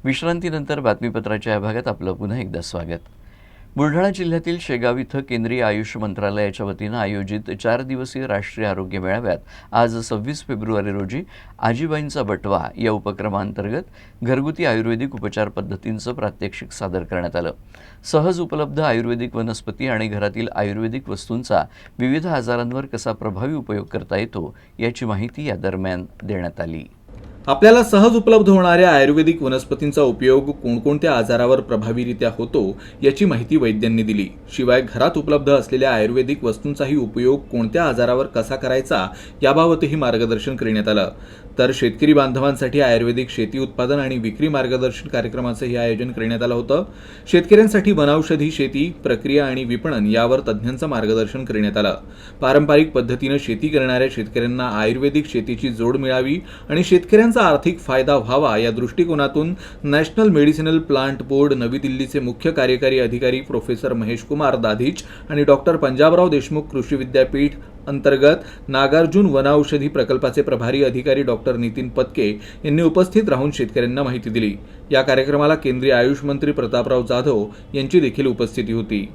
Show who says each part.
Speaker 1: विश्रांतीनंतर बातमीपत्राच्या या भागात आपलं पुन्हा एकदा स्वागत. बुलढाणा जिल्ह्यातील शेगाव इथं केंद्रीय आयुष मंत्रालयाच्या वतीनं आयोजित 4 दिवसीय राष्ट्रीय आरोग्य मेळाव्यात आज 26 फेब्रुवारी रोजी आजीबाईंचा बटवा या उपक्रमांतर्गत घरगुती आयुर्वेदिक उपचार पद्धतींचं प्रात्यक्षिक सादर करण्यात आलं. सहज उपलब्ध आयुर्वेदिक वनस्पती आणि घरातील आयुर्वेदिक वस्तूंचा विविध आजारांवर कसा प्रभावी उपयोग करता येतो याची माहिती या दरम्यान देण्यात आली.
Speaker 2: आपल्याला सहज उपलब्ध होणाऱ्या आयुर्वेदिक वनस्पतींचा उपयोग कोणकोणत्या आजारावर प्रभावीरित्या होतो याची माहिती वैद्यांनी दिली. शिवाय घरात उपलब्ध असलेल्या आयुर्वेदिक वस्तूंचाही उपयोग कोणत्या आजारावर कसा करायचा याबाबतही मार्गदर्शन करण्यात आलं. तर शेतकरी बांधवांसाठी आयुर्वेदिक शेती उत्पादन आणि विक्री मार्गदर्शन कार्यक्रमाचंही आयोजन करण्यात आलं होतं. शेतकऱ्यांसाठी वनौषधी शेती, प्रक्रिया आणि विपणन यावर तज्ज्ञांचं मार्गदर्शन करण्यात आलं. पारंपरिक पद्धतीनं शेती करणाऱ्या शेतकऱ्यांना आयुर्वेदिक शेतीची जोड मिळावी आणि शेतकऱ्यांचा आर्थिक फायदा व्हावा या दृष्टिकोनातून नॅशनल मेडिसिनल प्लांट बोर्ड नवी दिल्लीचे मुख्य कार्यकारी अधिकारी प्रोफेसर महेश कुमार दाधीच आणि डॉक्टर पंजाबराव देशमुख कृषी विद्यापीठ अंतर्गत नागार्जुन वनौषधी प्रकल्पाचे प्रभारी अधिकारी डॉक्टर नितीन पत्के यांनी उपस्थित राहून शेतकऱ्यांना माहिती दिली. या कार्यक्रमाला केंद्रीय आयुष मंत्री प्रतापराव जाधव यांची देखील उपस्थिती होती.